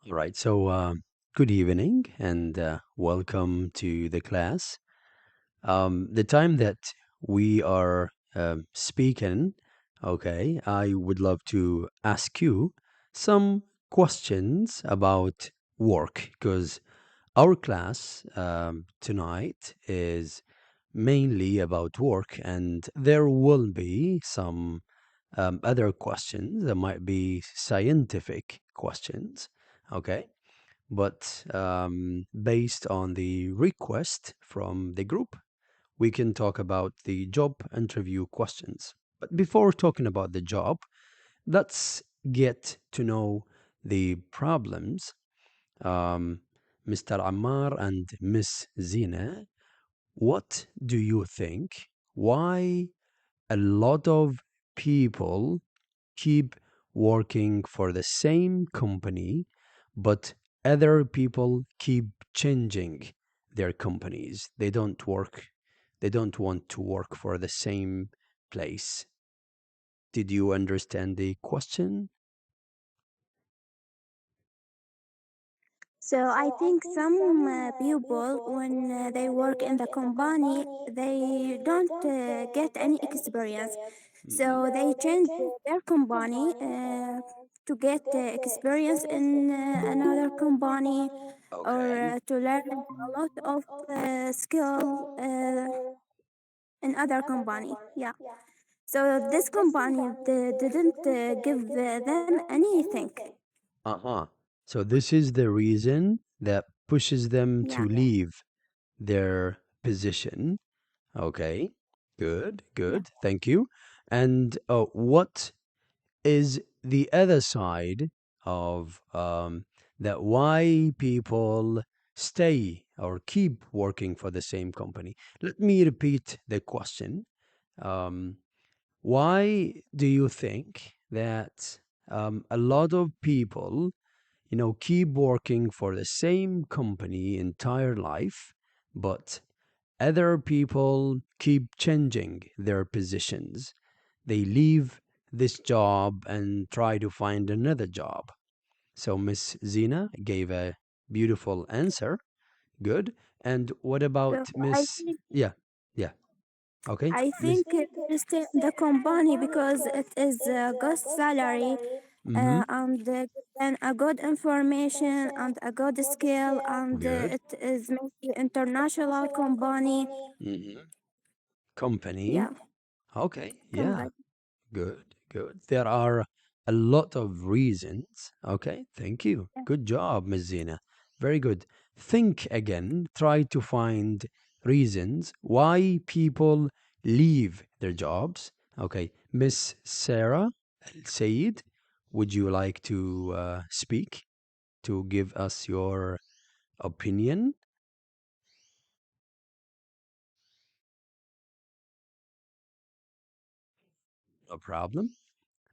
All right. Good evening and welcome to the class. The time that we are speaking, okay, I would love to ask you some questions about work because our class tonight is mainly about work, and there will be some other questions. There might be scientific questions, okay? But based on the request from the group, we can talk about the job interview questions. But before talking about the job, let's get to know the problems. Um, Mr. Ammar and Miss Zina, what do you think? Why a lot of people keep working for the same company, but other people keep changing their companies. They don't want to work for the same place. Did you understand the question? So I think some people, when they work in the company, they don't get any experience. Mhm. So they change their company to get experience in another company or Okay. to learn a lot of skill in other company. Yeah. So this company didn't give them anything. Uh-huh. So this is the reason that pushes them Yeah. to leave their position. Okay. Good, Yeah. good. Thank you. And what is the other side of that why people stay or keep working for the same company? Let me repeat the question. Um, why do you think that a lot of people, keep working for the same company entire life, but other people keep changing their positions? They leave this job and try to find another job. So Miss Zina gave a beautiful answer. Good. And what So about I Miss? think Yeah, yeah. Okay, I Miss. think they stay in the company because it is a good salary Mm-hmm. and then a good information and a good skill and Good. it is maybe international company. Mm-hmm. Company. Yeah, Okay, yeah. company. Good, good. There are a lot of reasons. Okay, thank you. Yeah. Good job, Ms. Zina. Very good. Think again. Try to find reasons why people leave their jobs. Okay, Miss Sarah Al Sayed, would you like to speak to give us your opinion? No problem.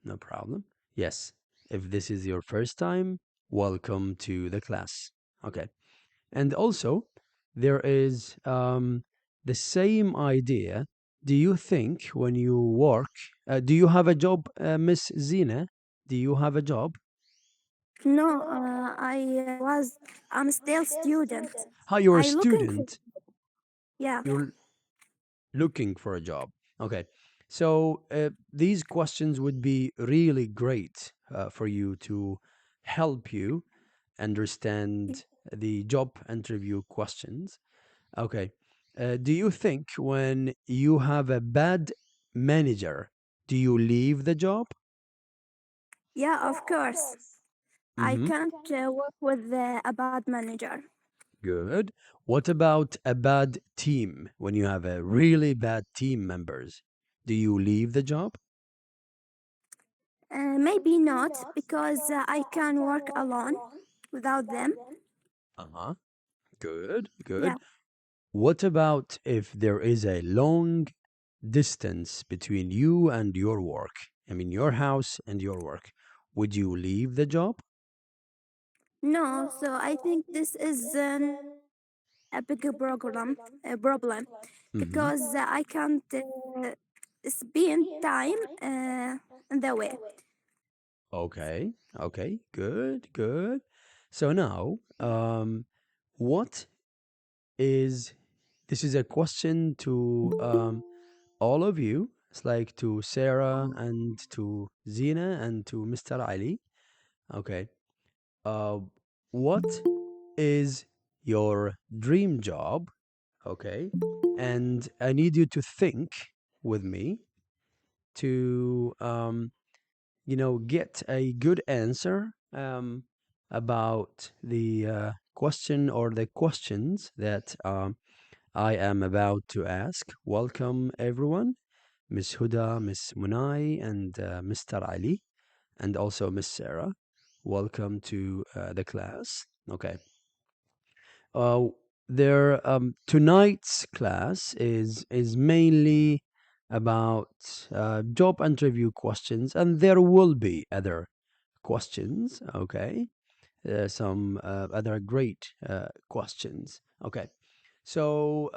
No problem. Yes, if this is your first time, welcome to the class. Okay. And also, there is the same idea. Do you think when you work, do you have a job, Miss Zina? Do you have a job? No, I'm still student. How you're a I looking for, student, yeah. you're looking for a job. Okay. So these questions would be really great for you to help you understand the job interview questions. Okay. Do you think when you have a bad manager, do you leave the job? Yeah, of course. I Mm-hmm. can't work with a bad manager. Good. What about a bad team? When you have a really bad team members, do you leave the job? Maybe not because I can work alone without them. Uh-huh. Good, Yeah. good. What about if there is a long distance between you and your work? I mean, your house and your work. Would you leave the job? No, so I think this is a bigger problem Mm-hmm. because I can't spend time in the way. Okay, okay, good, good. So now, what is this is a question to all of you. It's like to Sarah and to Zina and to Mr. Ali. Okay. Uh, what is your dream job? Okay. And I need you to think with me to, get a good answer about the question or the questions that I am about to ask. Welcome, everyone. Miss Huda, Miss Munai, and Mr. Ali, and also Miss Sarah. Welcome to the class. Okay. Uh, tonight's class is mainly about job interview questions, and there will be other questions. Okay, some other great questions. Okay, so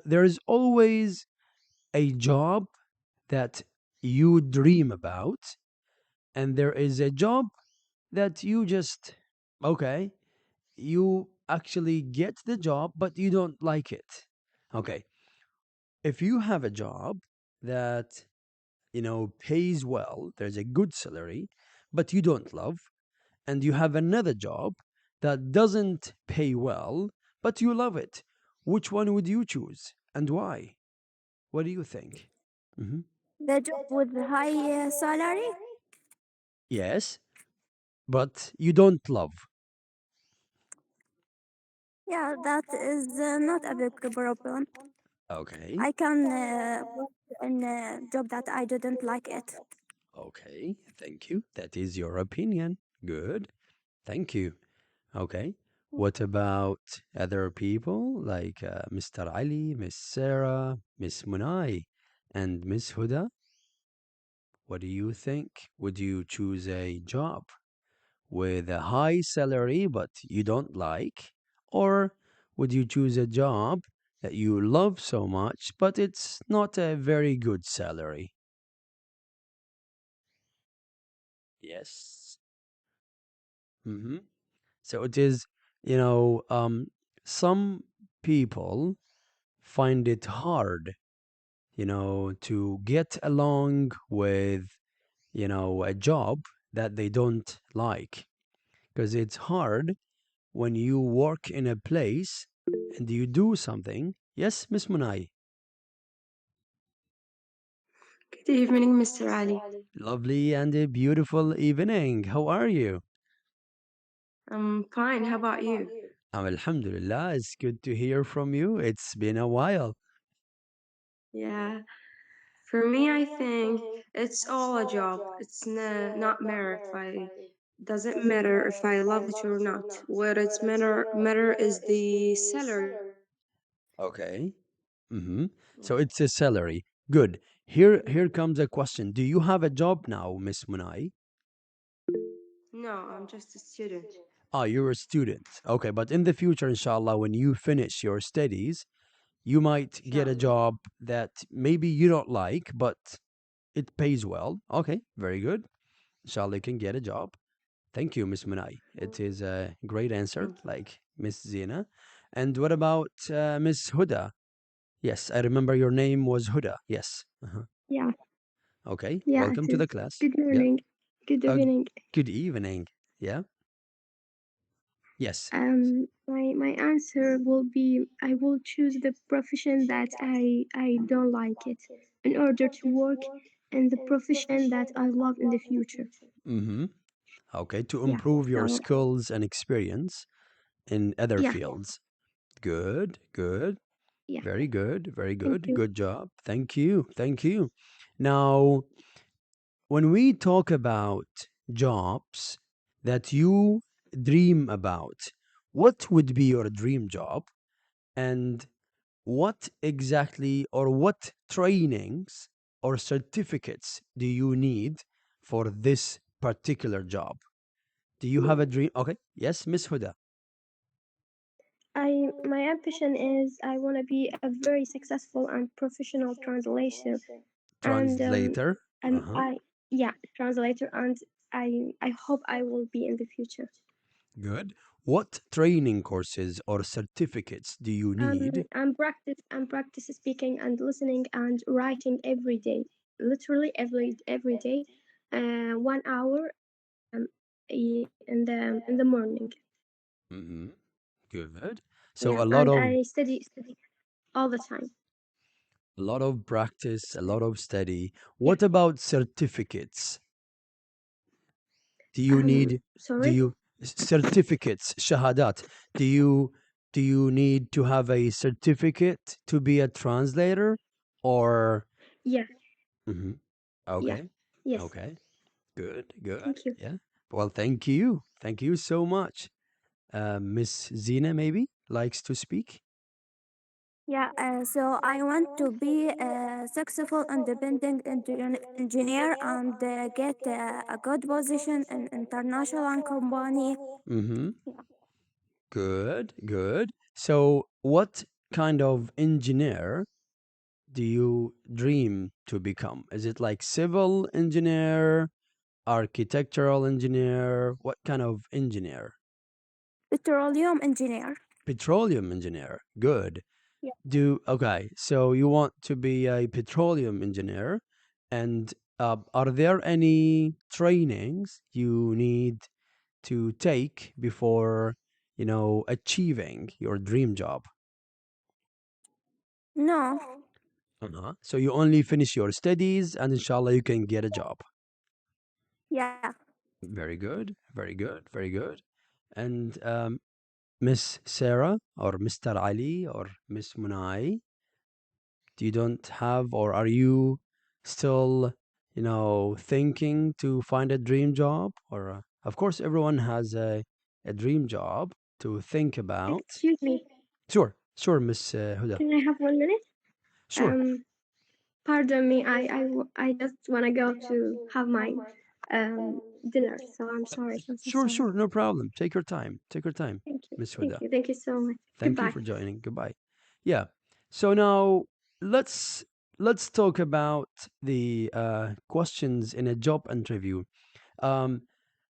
there is always a job that you dream about, and there is a job that you just, okay, you actually get the job, but you don't like it. Okay, if you have a job that, pays well, there's a good salary, but you don't love, and you have another job that doesn't pay well, but you love it, which one would you choose and why? What do you think? Hmm. The job with the high salary? Yes, but you don't love. Yeah, that is not a big problem. Okay, I can work in a job that I didn't like it. okay, thank you. That is your opinion. Good, thank you. Okay. What about other people like Mr. Ali, Miss Sarah, Miss Munai, and Miss Huda? What do you think? Would you choose a job with a high salary but you don't like? Or would you choose a job that you love so much but it's not a very good salary? Yes. Hmm. So it is, you know, some people find it hard, to get along with, a job that they don't like. Because it's hard when you work in a place and you do something. Yes, Miss Munai. Good evening, Mr. Ali. Lovely and a beautiful evening. How are you? I'm fine. How about you? Alhamdulillah. It's good to hear from you. It's been a while. Yeah. For me, I think it's all a job. It's not matter if I doesn't matter if I love it or not. What it's matter is the salary. Okay. Mm-hmm. Yeah. So it's a salary. Good. Here comes a question. Do you have a job now, Miss Munai? No, I'm just a student. Ah, you're a student. Okay, but in the future, inshallah, when you finish your studies, you might get a Inshallah. job that maybe you don't like, but it pays well. Okay, very good. Inshallah, you can get a job. Thank you, Miss Munai. It is a great answer, Thank you. like Miss Zina. And what about Miss Huda? Yes, I remember your name was Huda. Yes. Uh-huh. Yeah, Okay, yeah, it welcome to is. the class. Good Yeah. morning. Good Uh, evening. good evening. Yeah. Yes. My answer will be I will choose the profession that I don't like it in order to work in the profession that I love in the future. Mm-hmm. Okay, to Yeah. improve your So skills and experience in other yeah, fields. Good, good, yeah. very good, very Thank good. you. Good job. Thank you, thank you. Now, when we talk about jobs that you dream about, what would be your dream job? And what exactly or what trainings or certificates do you need for this particular job? Do you have a dream? Okay. Yes, Miss Huda. I my ambition is I want to be a very successful and professional translator, and Translator. and Uh-huh. I yeah translator, and I hope I will be in the future. Good. What training courses or certificates do you need? I'm practice speaking and listening and writing every day, literally every day, 1 hour in the morning. Hmm. Good. So Yeah, and I study all the time. a lot of practice, a lot of study. Yeah. What about certificates? Do you need do Sorry. you certificates, shahadat? Do you do you need to have a certificate to be a translator or Yeah. Mhm. Yeah. Okay. Yes. Okay. Good, good. Thank you. Yeah. Well, thank you. Thank you so much. Miss Zina maybe likes to speak. Yeah, so I want to be a successful independent engineer and get a good position in international company. Mm-hmm. Yeah. Good, good. So, what kind of engineer do you dream to become? Is it like civil engineer, architectural engineer? What kind of engineer? Petroleum engineer. Petroleum engineer. Good. Yeah. Okay, so you want to be a petroleum engineer, and are there any trainings you need to take before, achieving your dream job? No. Uh-huh. So you only finish your studies, and inshallah, you can get a job. Yeah. Very good, very good, very good. And Miss Sarah or Mr. Ali or Miss Munai, you don't have, or are you still, thinking to find a dream job? Or, of course, everyone has a dream job to think about. Excuse me. Sure, sure, Miss Huda. Can I have 1 minute? Sure, Um, Pardon me. I just wanna go to have my dinner. So I'm sorry. I'm so sure, sorry. sure, no problem. Take your time. Take your time, Thank you. Miss Thank Huda. you. Thank you so much. Thank you Goodbye. for joining. Goodbye. Yeah. So now let's let's talk about the questions in a job interview. Um,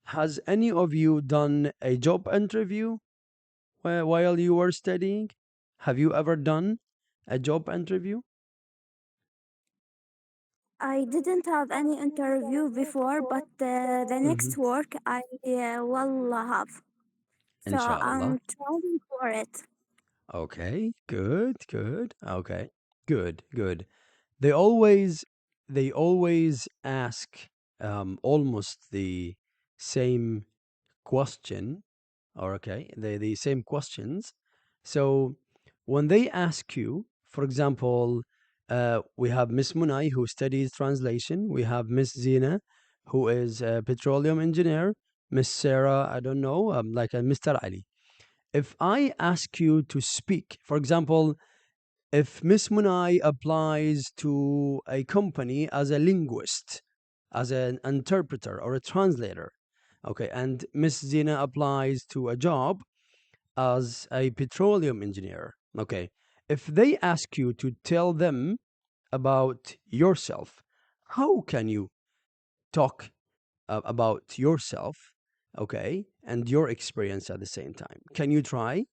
has any of you done a job interview while you were studying? Have you ever done a job interview? I didn't have any interview before, but the Mm-hmm. next work I will have. So Inshallah. I'm trying for it. Okay. Good. Good. Okay. Good. Good. They always they always ask almost the same question, or okay, the same questions. So when they ask you, for example, we have Miss Munai who studies translation, we have Miss Zina who is a petroleum engineer, Miss Sarah, I don't know, like a Mr. Ali. If I ask you to speak, for example, if Miss Munai applies to a company as a linguist, as an interpreter or a translator, okay, and Miss Zina applies to a job as a petroleum engineer, okay, if they ask you to tell them about yourself, how can you talk about yourself, okay, and your experience at the same time? Can you try?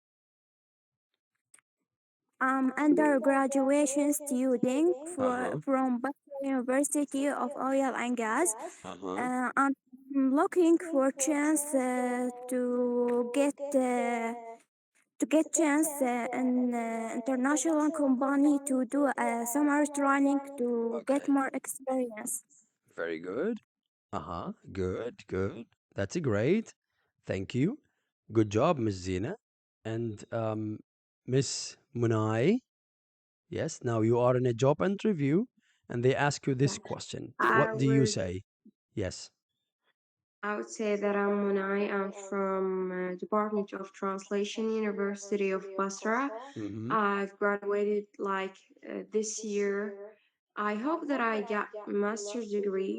Undergraduation student Uh huh. from Basra University of Oil and Gas. Uh huh. I'm looking for chance to get chance in international company to do a summer training to get Okay. more experience. Very good. Uh huh. Good. Good. That's great. Thank you. Good job, Miss Zina. And Miss Munai. Yes. Now you are in a job interview, and they ask you this question. I What do you would say? Yes. I would say that I'm Munai. I'm from Department of Translation, University of Basra. Mm-hmm. I've graduated like this year. I hope that I get master's degree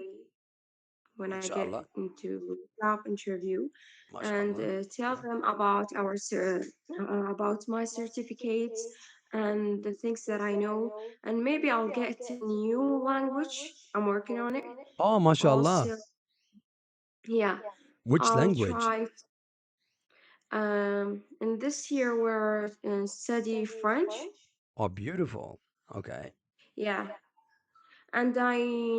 when I get Inshallah. into job interview, and MashaAllah. tell them about about my certificates and the things that I know, and maybe I'll get a new language. I'm working on it. Oh, MashaAllah. Also, Yeah, Which I'll language? try. And this year we're study French. Oh, beautiful. Okay. Yeah, and I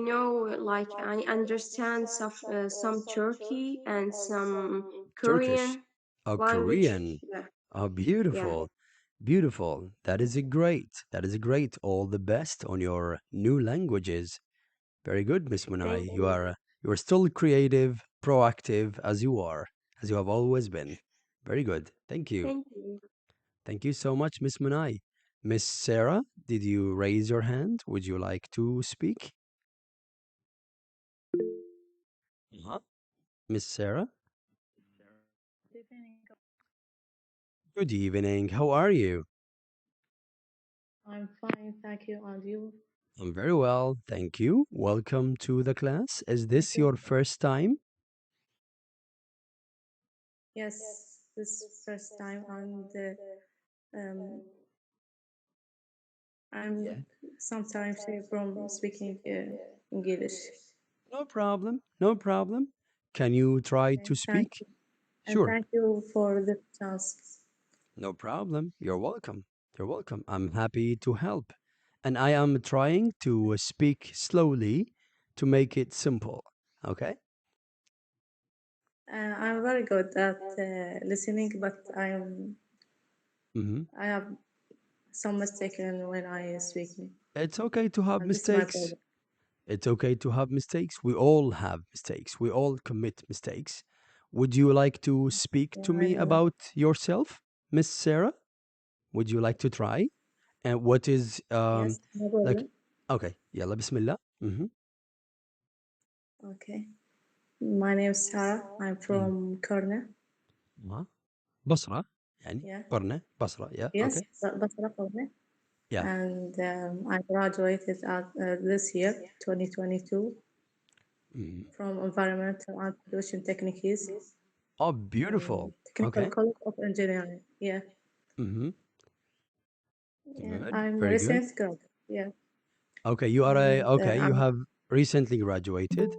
know, like, I understand some Turkey and some Turkish. Korean Oh, language. Korean. Yeah, Oh, yeah. beautiful. Beautiful. That is a great. That is a great. All the best on your new languages. Very good, Miss Thank Munai. you. You are still creative, proactive as you are, as you have always been. Very good. Thank you. Thank you. Thank you so much, Miss Munai. Miss Sarah, did you raise your hand? Would you like to speak? Uh-huh. Miss Sarah, good evening. How are you? I'm fine, thank you. And you? I'm very well, thank you. Welcome to the class. Is Thank this you. your first time? Yes, this first time, and um, I'm Yeah. sometimes shy from speaking English. No problem. No problem. Can you try Okay, to thank speak? you, and Sure. thank you for the chance. No problem. You're welcome. You're welcome. I'm happy to help. And I am trying to speak slowly to make it simple. Okay? I'm very good at listening, but Hmm. I have some mistake in when I speak, It's okay to have and this is my mistakes. problem. It's okay to have mistakes. We all have mistakes. We all commit mistakes. Would you like to speak Yeah, to I me know. about yourself, Miss Sarah? Would you like to try? And what is Yes, no like problem. okay, yalla bismillah. Mm-hmm. Okay. My name is Sarah. I'm Mm. from Kurna. بصرة يعني Yeah. قرنة بصرة yeah Yes, okay Basra Kurna. yeah And I graduated at this year, 2022, mm. from Environmental and Pollution Techniques, Oh beautiful Technical okay College of Engineering. Yeah, mm-hmm. yeah. Good I'm a very good recent grad. Yeah, okay you are a and okay you I'm have recently graduated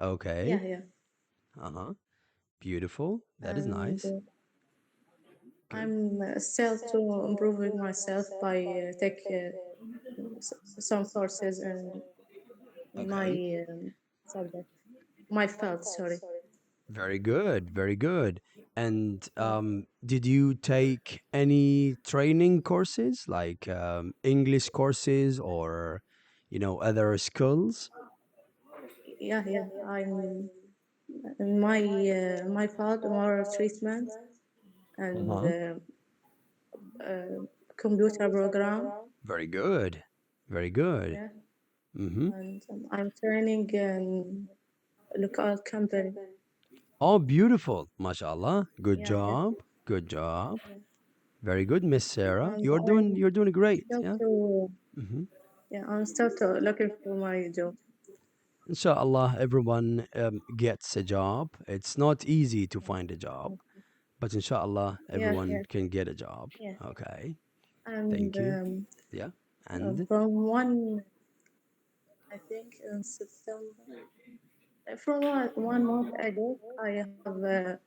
okay yeah, yeah. uh-huh beautiful that is And nice good I'm still to improving myself by take some courses in my okay subject, my field. Sorry. very good and did you take any training courses like English courses or other skills Yeah, yeah. I'm in my field, moral treatment and uh-huh uh, computer program. very good very good Yeah, mm-hmm. and I'm training in local company. Oh, beautiful. MashaAllah. Good Yeah, yeah, job. Good job. yeah. Very good, Miss Sarah. And You're doing great. still Yeah. to Hmm. I'm still to looking for my job. Inshallah, everyone gets a job. It's not easy to find a job, but inshallah, Yeah, everyone yeah, can get a job. yeah. Okay. And Thank you. Yeah. And from I think in September, from one month ago, I have a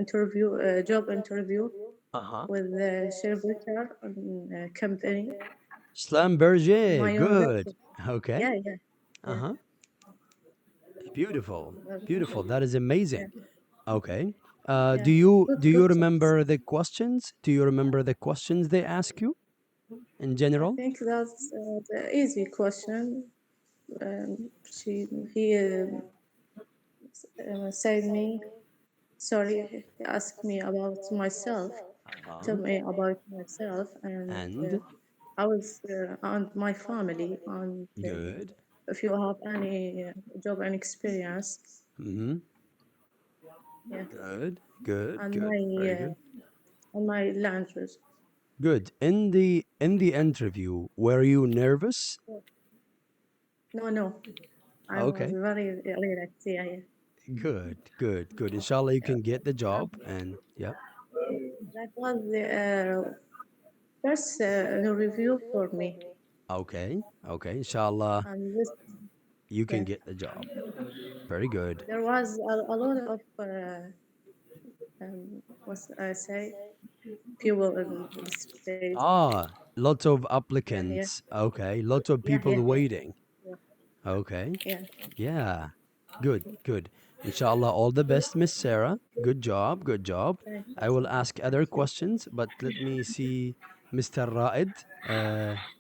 interview, a job interview uh-huh. with the Sherbutcher company in Slamberger. my Good. university. Okay. Yeah, yeah, yeah, Uh-huh. Beautiful. uh, Beautiful. That is amazing. yeah, Okay. Do yeah. you Good, do you good chance. remember the questions? Do you remember the questions they ask you in I general? think that's the easy question. She he said me. Sorry, he asked me about myself. Tell Uh-huh. me about myself, and And I was and my family, and good. if you have any job and experience, Mm-hmm. yeah, Good. Good. and Good. Very good. my language. Good. In the interview, were you nervous? No, no, I was Okay. very relaxed. Yeah, yeah. Good. Good. Good. Inshallah, you Yeah. can get the job. And yeah. That was the first review for me, Okay. Okay. Inshallah. and this. you can Yeah. get the job. Very good. There was a lot of what's I say people in this place. Ah, lots of Yeah, yeah, applicants. Okay, lots of yeah, people yeah, yeah, waiting. yeah, Okay. yeah. Yeah. Good, good. Inshallah, all the best, Miss Sarah. Good job, good job. I will ask other Thank you. questions, but let me see Mr. Raed,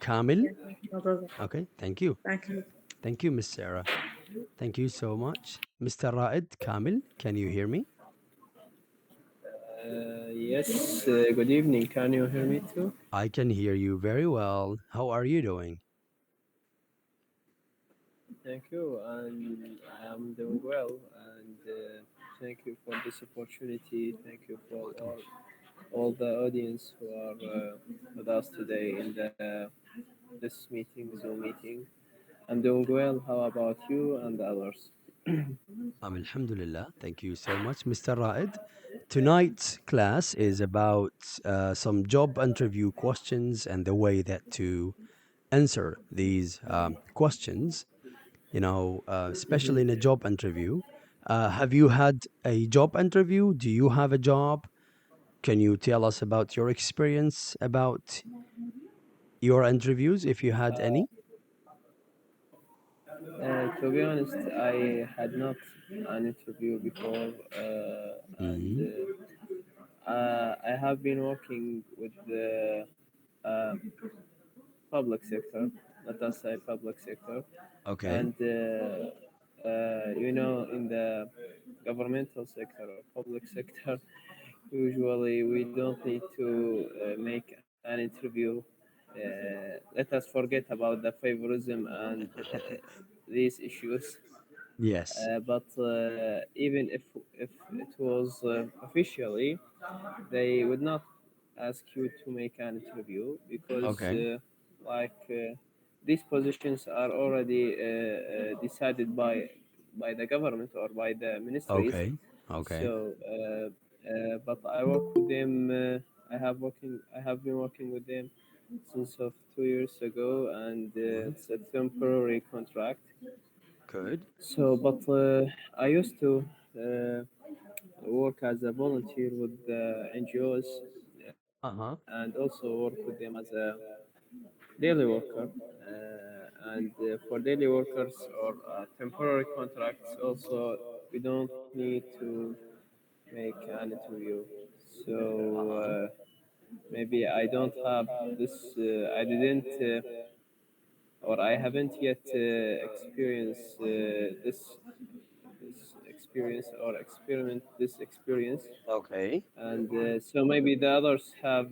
Kamil. Yeah, no problem. Okay, thank you. Thank you. Thank you, Miss Sarah. Thank you so much. Mr. Raed, Kamil, can you hear me? Yes, good evening. Can you hear me too? I can hear you very well. How are you doing? Thank you, and I am doing well. And thank you for this opportunity. Thank you for Welcome. all the audience who are with us today in this meeting, Zoom meeting. I'm doing well. How about you and others? Alhamdulillah. Thank you so much, Mr. Raed. Tonight's class is about some job interview questions and the way that to answer these questions, especially in a job interview. Have you had a job interview? Do you have a job? Can you tell us about your experience about your interviews if you had any? To be honest, I had not an interview before, and Hmm. I have been working with the uh, public sector, let us say public sector, Okay. and in the governmental sector or public sector, usually we don't need to make an interview. Let us forget about the favorism and these issues. Yes. But even if it was officially, they would not ask you to make an interview because Okay. these positions are already decided by the government or by the ministries. Okay. Okay. But I work with them. I have been working with them since of 2 years ago, and Mhm. it's a temporary contract. Good. But I used to uh, work as a volunteer with the NGOs and Uh-huh. also work with them as a daily worker. And for daily workers or temporary contracts, also we don't need to make an interview. So Uh-huh. maybe I don't have this. I didn't. Or I haven't yet experienced this experience or experiment this experience, Okay. and so maybe the others have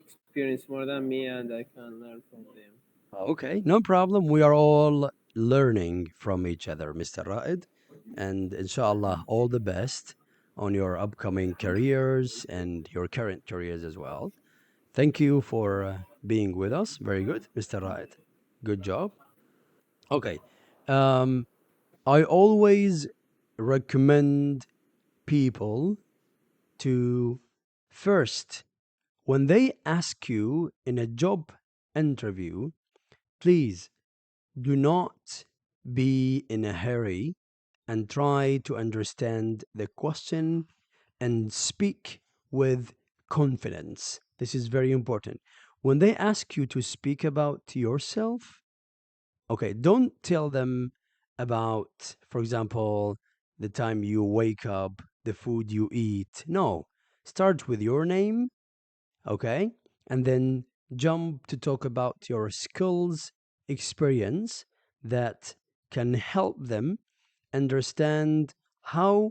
experienced more than me, and I can learn from them. Okay, no problem. We are all learning from each other, Mr. Raed. And inshallah, all the best on your upcoming careers and your current careers as well. Thank you for being with us. Very good, Mr. Raed. Good job. Okay. Um, I always recommend people to first, when they ask you in a job interview, please do not be in a hurry and try to understand the question and speak with confidence. This is very important. When they ask you to speak about yourself, okay, don't tell them about, for example, the time you wake up, the food you eat. No, start with your name, okay? And then jump to talk about your skills, experience that can help them understand how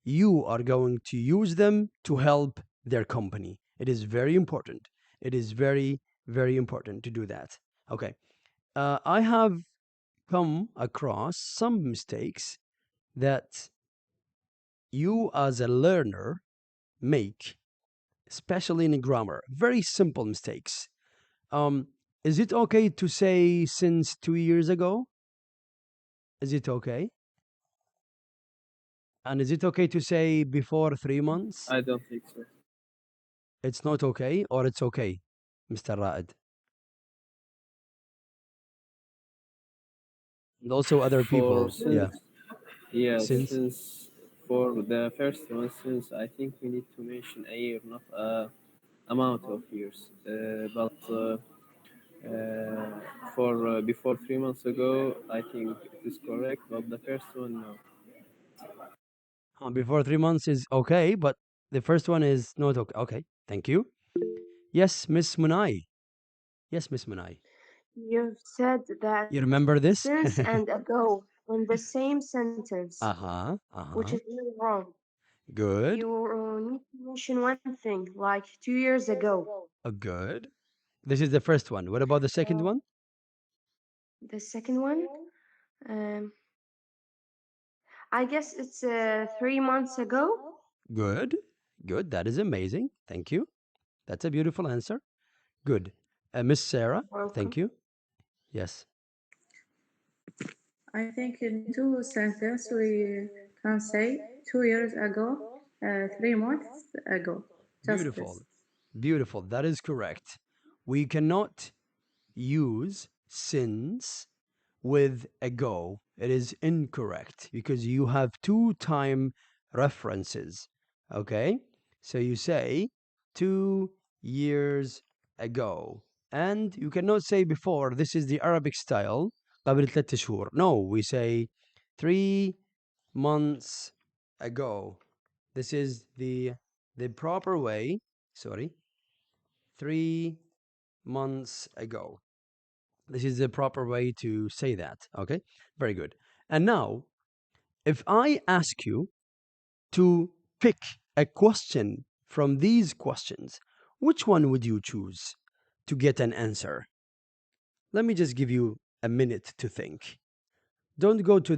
you are going to use them to help their company. It is very important. It is very, very important to do that. Okay. I have come across some mistakes that you as a learner make, especially in grammar. Very simple mistakes. Um, is it okay to say since 2 years ago? Is it okay? And is it okay to say before 3 months? I don't think so. It's not okay or it's okay, Mr. Raed? And also other For people. Yeah. since Yes, Since. since for the first one, since I think we need to mention a year, not a amount of years. But for before 3 months ago, I think it is correct. But the first one, no. Before 3 months is okay, but the first one is not okay. Okay. Thank you. Yes, Miss Munai. Yes, Miss Munai. You've said that You remember this? since and ago in the same sentence, Uh-huh. which is Uh-huh. really wrong. Good. You need to mention one thing, like 2 years ago. Good. This is the first one. What about the second one? The second one, um, I guess it's 3 months ago. Good. Good. That is amazing. Thank you. That's a beautiful answer. Good. Miss Sarah, thank Welcome. you. Yes. I think in two sentences we can say 2 years ago, 3 months ago. Just Beautiful. this. Beautiful. That is correct. We cannot use since with ago. It is incorrect because you have two time references. Okay? So you say 2 years ago. And you cannot say before, this is the Arabic style. قبل 3 شهور. No, we say 3 months ago. This is the proper way. Sorry. 3 months ago. This is the proper way to say that. Okay, very good. And now, if I ask you to pick a question from these questions, which one would you choose to get an answer? Let me just give you a minute to think. Don't go to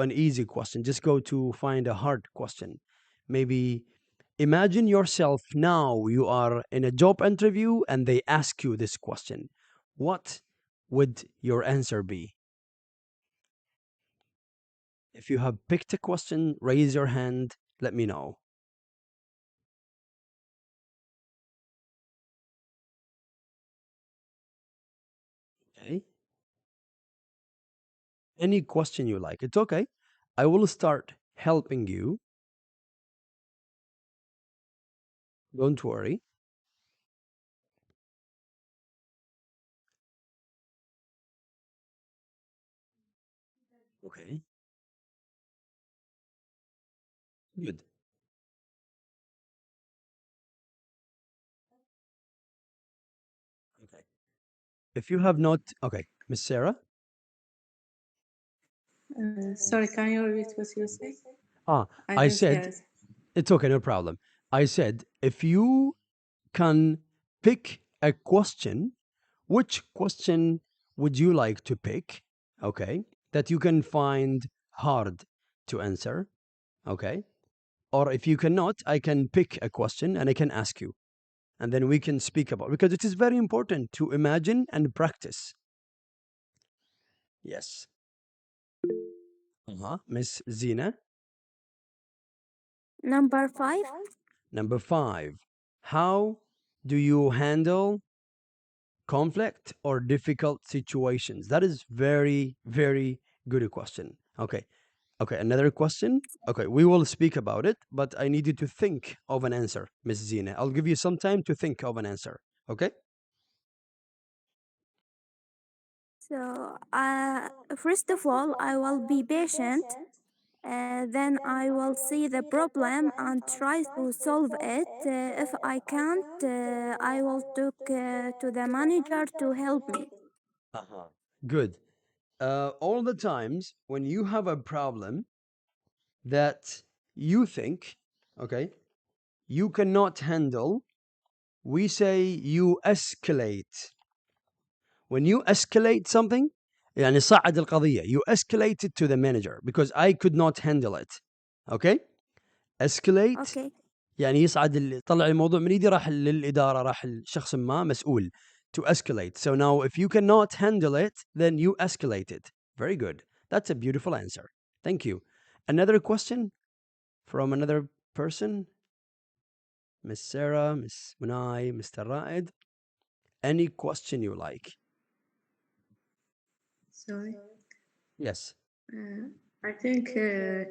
an easy question. Just go to find a hard question. Maybe imagine yourself now you are in a job interview and they ask you this question. What would your answer be? If you have picked a question, raise your hand. Let me know. Okay. Any question you like. It's okay. I will start helping you. Don't worry. Okay. Good. Okay. If you have not, okay, Miss Sarah. Sorry, can you repeat what you say? Ah, I I didn't hear said, it. it's okay, no problem. I said, if you can pick a question, which question would you like to pick? Okay, that you can find hard to answer. Okay, or if you cannot, I can pick a question and I can ask you, and then we can speak about, because it is very important to imagine and practice. Yes. Uh-huh. Miss Zina. Number 5. Number 5. How do you handle conflict or difficult situations? That is very, very good question. Okay. Okay. Another question. Okay. We will speak about it, but I need you to think of an answer, Miss Zina. I'll give you some time to think of an answer. Okay. So, first of all, I will be patient. Then I will see the problem and try to solve it. If I can't, I will talk to the manager to help me. Uh-huh. Good. All the times when you have a problem that you think, okay, you cannot handle, we say you escalate. When you escalate something, يعني صعد القضية, you escalate it to the manager because I could not handle it. Okay? Escalate Okay. يعني يصعد طلع الموضوع من ايدي راح للإدارة راح لشخص ما مسؤول. To escalate. So now if you cannot handle it, then you escalate it. Very good. That's a beautiful answer. Thank you. Another question from another person? Miss Sarah, Miss Munai, Mr. Raed. Any question you like. Sorry. Yes. Uh, I think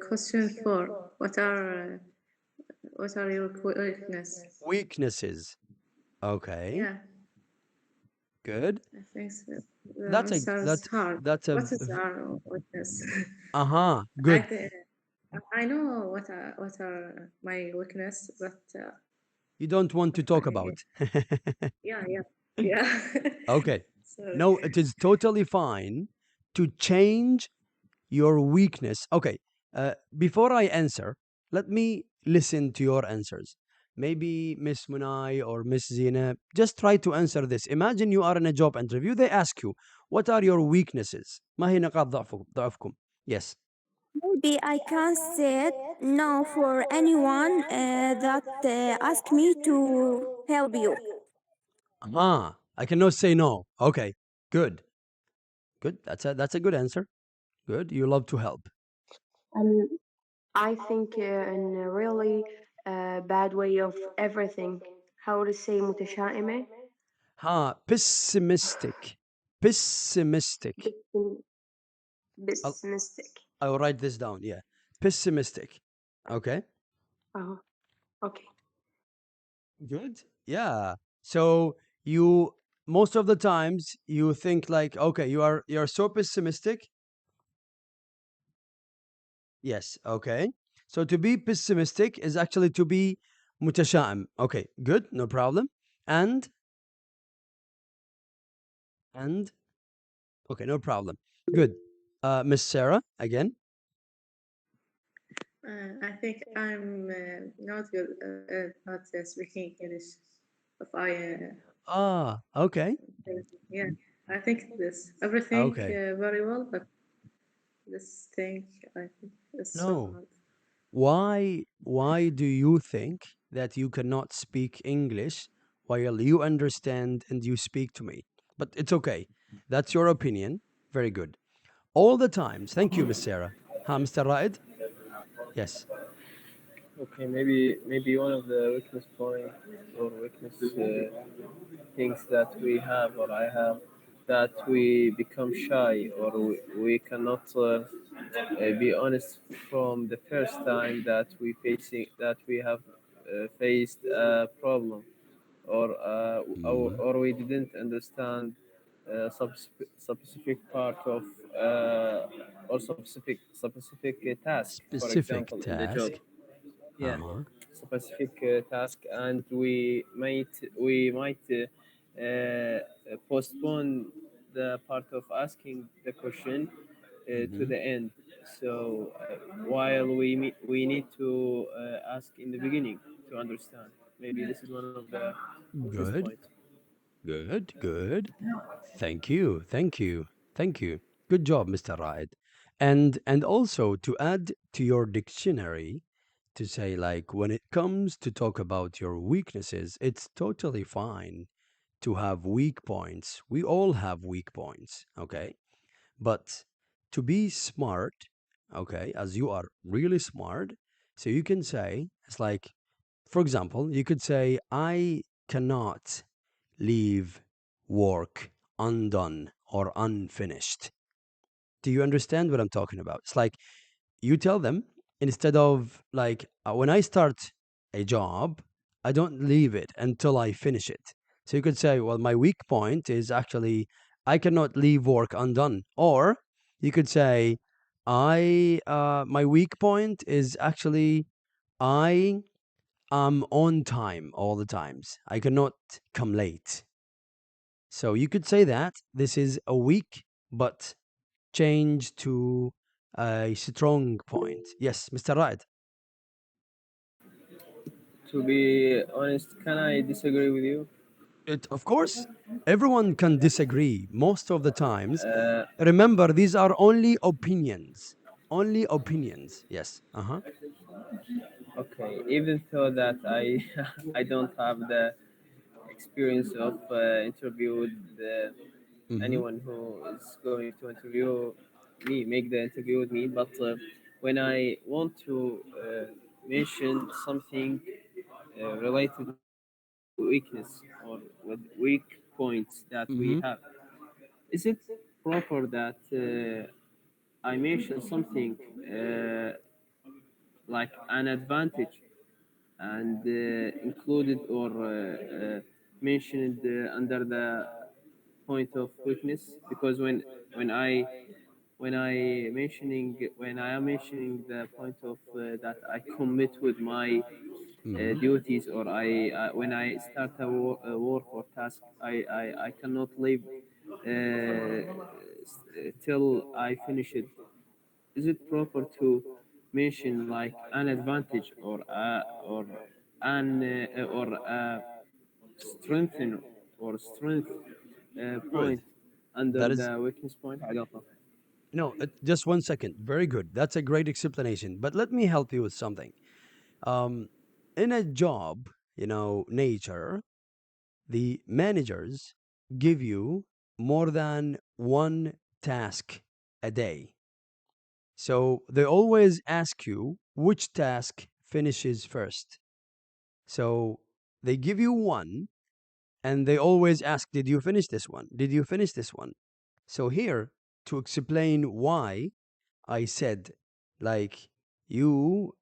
question four. What are your weakness? Weaknesses. Okay. Yeah, Good. I think so. The That's a answer is that hard. that's a What is our weakness? uh-huh. I Good. think I know what are my weakness, but You don't want to talk I, about. yeah, yeah, yeah. Okay. Sorry. No, it is totally fine to change your weakness. Okay. Before I answer, let me listen to your answers. Maybe Miss Munai or Miss Zina, just try to answer this. Imagine you are in a job interview. They ask you, what are your weaknesses? ما هي نقاط ضعفكم? Yes. Maybe I can't say it no for anyone that ask me to help you. Ah, I cannot say no. Okay. Good. Good. That's a good answer. Good. You love to help. Um, I think in a really bad way of everything. How to say متشائمة? Pessimistic. Pessimistic. Pessim- I'll, Pessimistic. I'll write this down. Yeah. Pessimistic. Okay. Oh, okay. Good. Yeah. So you most of the times you think like, okay, you're so pessimistic. Yes. Okay. So to be pessimistic is actually to be متشائم. Okay. Good. No problem. And and okay. No problem. Good. Miss Sarah again. I think I'm not good at speaking English. If I Ah. Okay. yeah, I think this everything Okay. very well, but this thing I think is so No. hard. Why do you think that you cannot speak English while you understand and you speak to me? But it's okay. That's your opinion. Very good. All the times. Thank you, Miss Sarah. Mr. Raed? Yes. Okay, maybe one of the weakness point or weakness things that we have or I have, that we become shy or we cannot be honest from the first time that we have faced a problem, Mm. or we didn't understand specific part of or specific task, for Specific example, in the job. task. Yeah, Uh-huh. specific task, and we might postpone the part of asking the question to Hmm. the end. So while we need to ask in the beginning to understand. Maybe this is one of the weakest Good. points. Good. Good. Thank you. Thank you. Thank you. Good job, Mr. Raed. And also to add to your dictionary, to say like when it comes to talk about your weaknesses, it's totally fine to have weak points. We all have weak points, okay? But to be smart, okay, as you are really smart, so you can say, it's like, for example, you could say, I cannot leave work undone or unfinished. Do you understand what I'm talking about? It's like you tell them, instead of like when I start a job, I don't leave it until I finish it. So you could say, well, my weak point is actually I cannot leave work undone. Or you could say, I my weak point is actually I am on time all the times. I cannot come late. So you could say that this is a weak but change to a strong point. Yes, Mr. Raed. To be honest, can I disagree with you? Of course, everyone can disagree most of the times. Uh, Remember, these are only opinions. Only opinions. Yes. Uh huh. okay, even though that I I don't have the experience of interview with Mm-hmm. anyone who is going to interview me, make the interview with me. But when I want to mention something related with weakness or with weak points that we Mm-hmm. have, is it proper that I mentioned something uh, like an advantage and included or mentioned under the point of weakness, because when I am mentioning the point of that I commit with my Hmm. duties, or when I start a work or task, I cannot leave till I finish it. Is it proper to mention like an advantage or strengthen or strength Good. point under That is the weakness point? I don't know. no. Just 1 second. Very good. That's a great explanation. But let me help you with something. Um, in a job, nature, the managers give you more than one task a day. So they always ask you which task finishes first. So they give you one and they always ask, did you finish this one? Did you finish this one? So here, to explain why I said, like, you,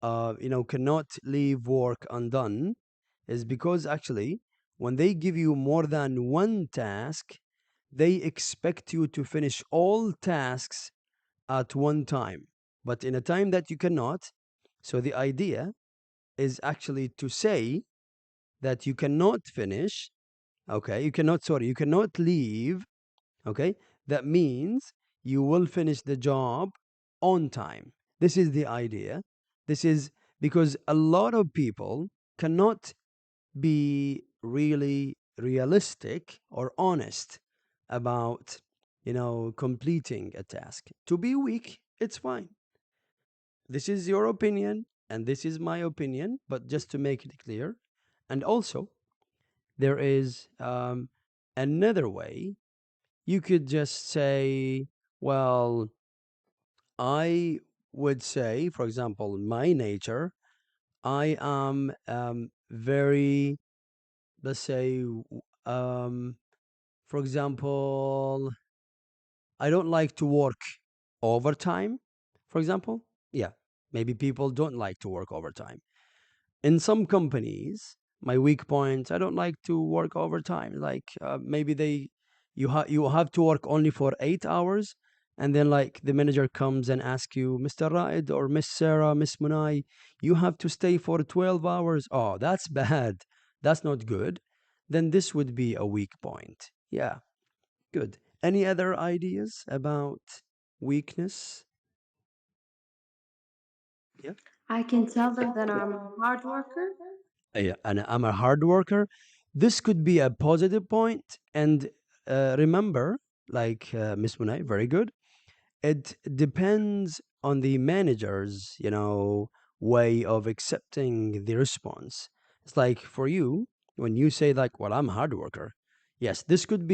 cannot leave work undone, is because actually, when they give you more than one task, they expect you to finish all tasks at one time, but in a time that you cannot. So the idea is actually to say that you cannot finish, okay? You cannot leave, okay? That means you will finish the job on time. This is the idea. This is because a lot of people cannot be really realistic or honest about, completing a task. To be weak, it's fine. This is your opinion and this is my opinion, but just to make it clear. And also, there is another way. You could just say, well, I would say, for example, my nature, I am very, let's say, um, for example, I don't like to work overtime, for example. Yeah, maybe people don't like to work overtime. In some companies, my weak point, I don't like to work overtime. Like maybe you have to work only for 8 hours, and then like the manager comes and asks you, Mr. Raid or Miss Sarah, Miss Munai, you have to stay for 12 hours. Oh, that's bad. That's not good. Then this would be a weak point. Yeah, good. Any other ideas about weakness? Yeah. I can tell them that I'm a hard worker. Yeah, and I'm a hard worker. This could be a positive point. And remember, like Miss Munay, very good. It depends on the manager's, way of accepting the response. It's like for you, when you say like, "Well, I'm a hard worker," yes, this could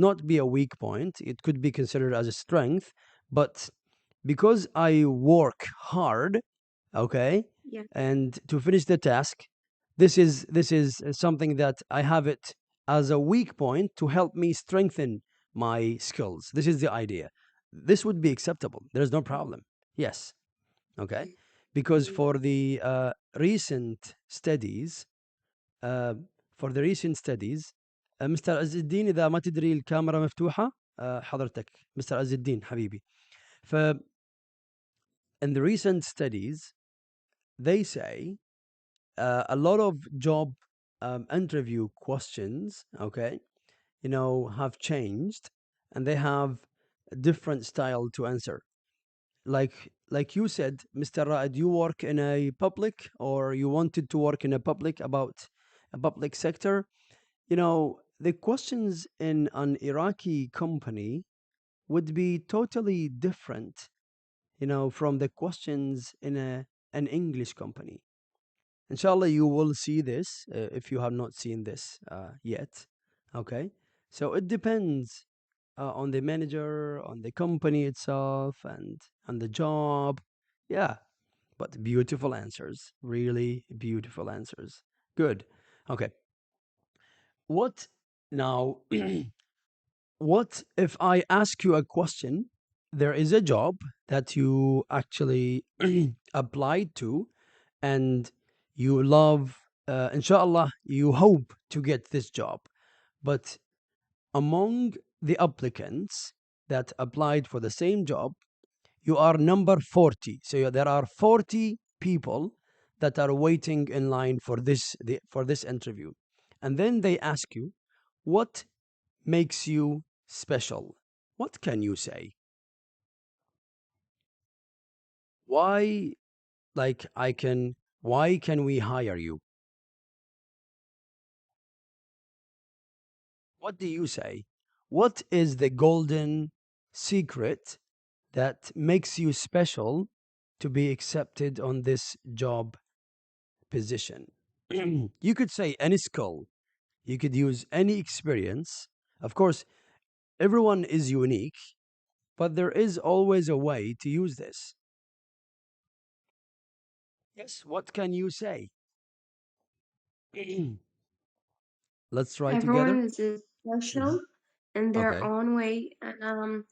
not be a weak point. It could be considered as a strength, but because I work hard, okay, Yeah. and to finish the task, this is something that I have it as a weak point to help me strengthen my skills. This is the idea. This would be acceptable. There's no problem. Yes. Okay. Because recent studies, uh, for the recent studies, مستر عز الدين إذا ما تدري الكاميرا مفتوحة حضرتك مستر عز الدين حبيبي. ف in the recent studies, they say a lot of job interview questions, okay, have changed and they have a different style to answer. Like you said, Mr. Raed, you work in a public or you wanted to work in a public about a public sector. The questions in an Iraqi company would be totally different, from the questions in an English company. Inshallah, you will see this if you have not seen this yet. Okay. So it depends on the manager, on the company itself, and on the job. Yeah. But beautiful answers. Really beautiful answers. Good. Okay. What now? What if I ask you a question? There is a job that you actually applied to, and you love, inshallah, you hope to get this job. But among the applicants that applied for the same job, you are number 40. So there are 40 people that are waiting in line for for this interview. And then they ask you, what makes you special? What can you say? Why, like, why can we hire you? What do you say? What is the golden secret that makes you special to be accepted on this job position? You could say any skill, you could use any experience. Of course, everyone is unique, but there is always a way to use this. Yes, what can you say? Let's try together. Everyone is Mhm. special in their Okay, own way, and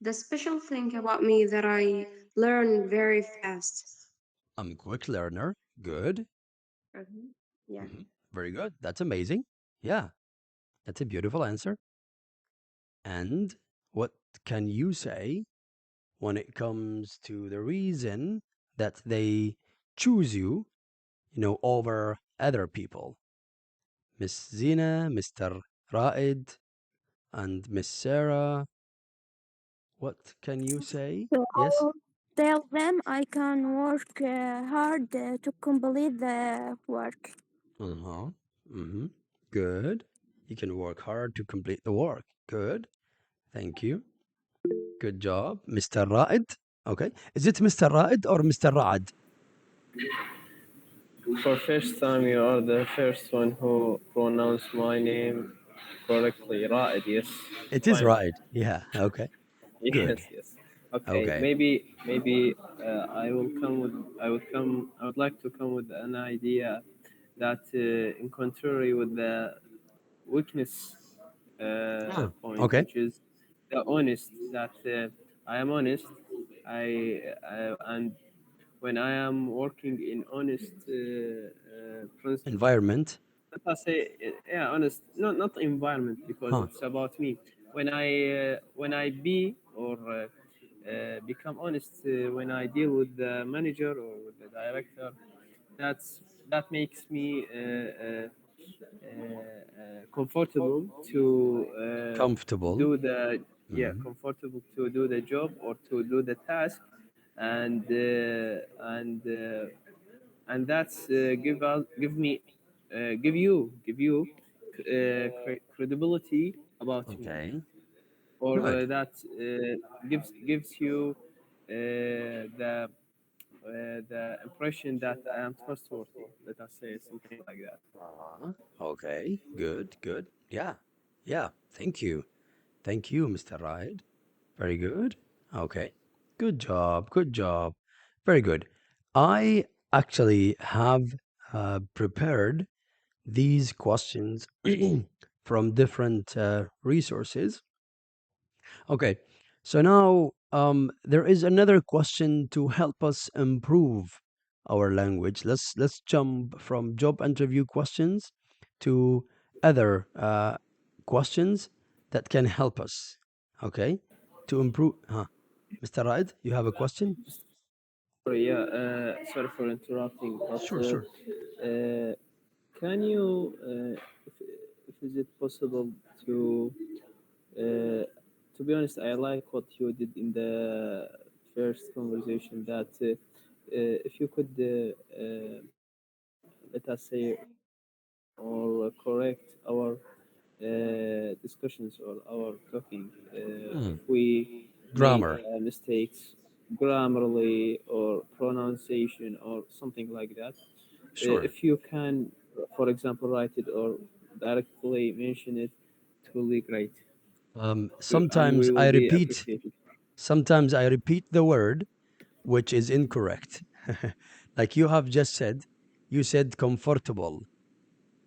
the special thing about me that I learn very fast. I'm a quick learner. Good. Mhm. Yeah. Very good. That's amazing. Yeah, that's a beautiful answer. And what can you say when it comes to the reason that they choose you, over other people? Miss Zina, Mr. Raed, and Miss Sarah, what can you say? So I Yes? will tell them I can work hard to complete the work. Uh-huh. Mm-hmm. Good. You can work hard to complete the work. Good. Thank you. Good job, Mr. Raed. Okay. Is it Mr. Raed or Mr. Raad? For first time, you are the first one who pronounced my name correctly. Raed, yes, It is fine. Raed. Yeah. Okay. Good. Yes, yes. Okay, Okay. maybe I would like to come with an idea that, in contrary with the weakness Ah, point, okay. which is the honest. That I am honest. And when I am working in honest Environment. let us say, yeah, honest, not environment, because Huh. it's about me. When I be or become honest, when I deal with the manager or with the director, that's that makes me comfortable to Comfortable. do the yeah, Mhm. comfortable to do the job or to do the task, and that's give you credibility about me, Okay. or Good. that gives you the impression that I am trustworthy. Let us say something like that. Okay. Good. Good. Yeah. Yeah. Thank you. Thank you, Mr. Raed. Very good. Okay. Good job. Good job. Very good. I actually have prepared these questions from different resources. Okay, so now there is another question to help us improve our language. Let's jump from job interview questions to other questions that can help us. Okay, to improve. Huh. Mr. Raid, you have a question? Sorry, yeah, sorry for interrupting, but Sure, sure. can you, if is it possible to, uh, to be honest, I like what you did in the first conversation. That if you could, let us say, or correct our discussions or our talking, if Hmm. we make Grammar. mistakes grammarly or pronunciation or something like that. Sure. If you can, for example, write it or directly mention it, it will be great, and Sometimes we will I be repeat. appreciated. Sometimes I repeat the word which is incorrect. Like you have just said, you said comfortable.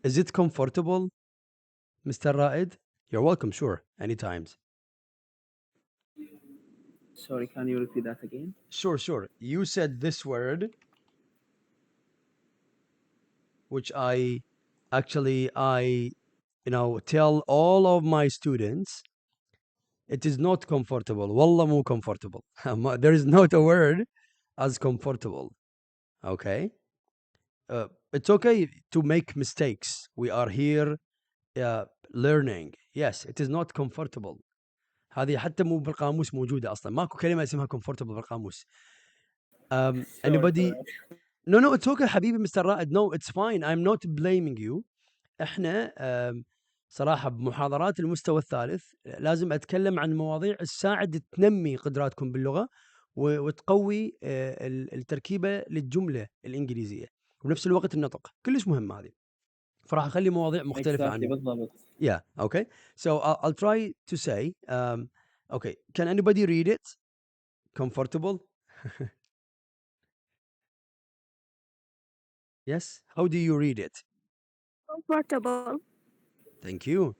Is it comfortable, Mr. Raed? You're welcome, sure, anytime. Sorry, can you repeat that again? Sure. You said this word, which I actually tell all of my students it is not comfortable. Wallah mu comfortable. There is not a word as comfortable. Okay? It's okay to make mistakes. We are here learning. Yes, it is not comfortable. هذه حتى مو بالقاموس موجودة أصلا. ماكو كلمة اسمها comfortable بالقاموس. Sorry for Anybody? that. No, it's okay حبيبي مستر رائد. No, it's fine. I'm not blaming you. احنا صراحة بمحاضرات المستوى الثالث لازم أتكلم عن مواضيع تساعد تنمي قدراتكم باللغة وتقوي التركيبة للجملة الإنجليزية وبنفس الوقت النطق كلش مهم هذه فراح أخلي مواضيع مختلفة Exactly, عنها. بالضبط. Yeah, okay. So I'll try to say, okay, can anybody read it? Comfortable? Yes? How do you read it? Comfortable. Thank you.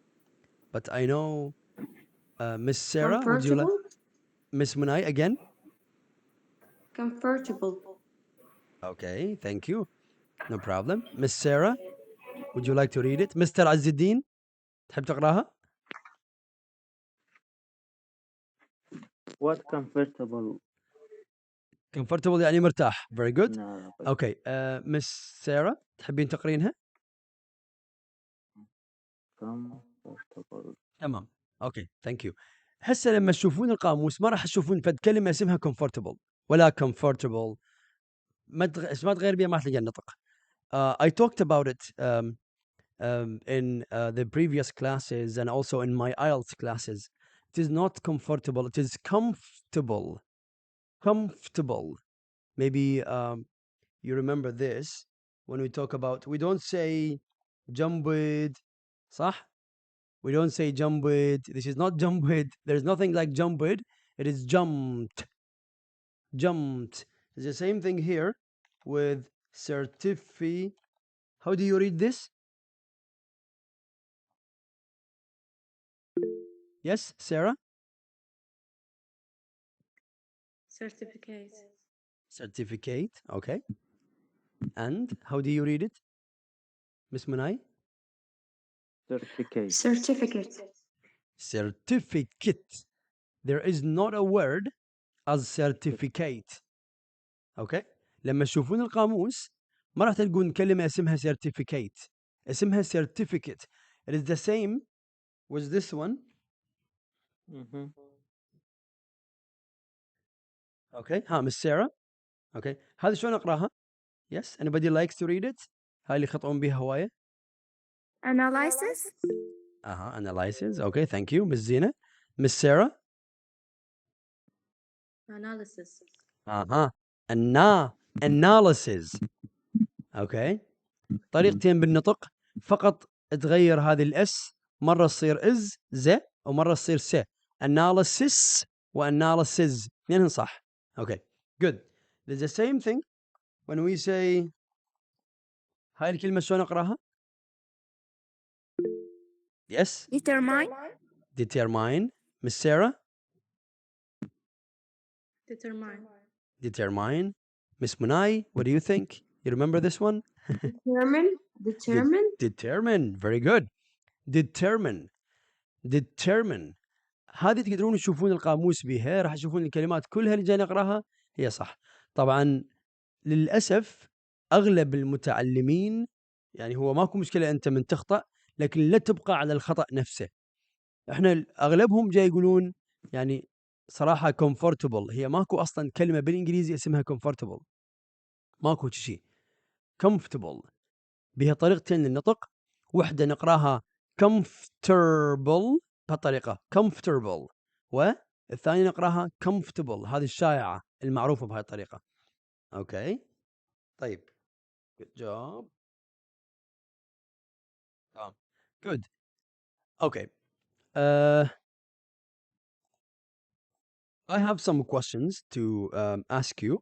But I know Miss Sarah, would you like? Comfortable? Miss Munai again? Comfortable. Okay, thank you. No problem. Miss Sarah, would you like to read it? Mr. Azzuddin, تحب تقراها؟ What comfortable? Comfortable يعني مرتاح. Very good. No, Okay, Miss Sarah, تحبين تقرينها؟ comfortable. تمام. Okay, thank you. هسه لما تشوفون القاموس ما راح تشوفون فد كلمة اسمها comfortable ولا comfortable. ما تغير بيها ما راح تلقى النطق. I talked about it in the previous classes and also in my IELTS classes. It is not comfortable. It is comfortable. Comfortable. Maybe you remember this when we talk about, we don't say jumped, صح? We don't say jumped. This is not jumped. There's nothing like jumped. It is jumped. Jumped. It's the same thing here with certificate. How do you read this? Yes, Sarah? Certificate. Certificate. Okay. And how do you read it? Miss Munai? Certificate. Certificate. Certificate. There is not a word as certificate. Okay. لما تشوفون القاموس ما راح تلقون كلمة اسمها certificate. اسمها certificate. It is the same with this one. Mm-hmm. Okay. ها Miss Sarah. Okay. هذا شلون أقراها؟ Yes. Anybody likes to read it? هاي اللي يخطئون بها هواية. Analysis. Analysis. Okay. Thank you. Miss Zina. Miss Sarah. Analysis. Analysis. Okay. طريقتين بالنطق فقط تغير هذه الاس مرة تصير ز ومرة تصير س. Analysis وanalysis اثنينهم صح. Okay. Good. There's the same thing when we say هاي الكلمة شلون أقراها؟ Yes. Determine. Determine. Miss Sarah. Determine. Determine. Miss Munai, what do you think? You remember this one? Determine. Determine. Determine. Very good. Determine. Determine. هذه تقدرون تشوفون القاموس بها راح تشوفون الكلمات كلها اللي جاي نقراها هي صح. طبعا للأسف أغلب المتعلمين يعني هو ماكو مشكلة أنت من تخطأ لكن لا تبقى على الخطأ نفسه. احنا أغلبهم جاي يقولون يعني صراحة comfortable هي ماكو أصلا كلمة بالإنجليزي اسمها comfortable. ماكو شيء. comfortable بها طريقتين للنطق. وحدة نقراها comfortable بهالطريقة comfortable والثانية نقراها comfortable هذه الشائعة المعروفة بهاي الطريقة. اوكي طيب good job. Good. Okay. I have some questions to ask you.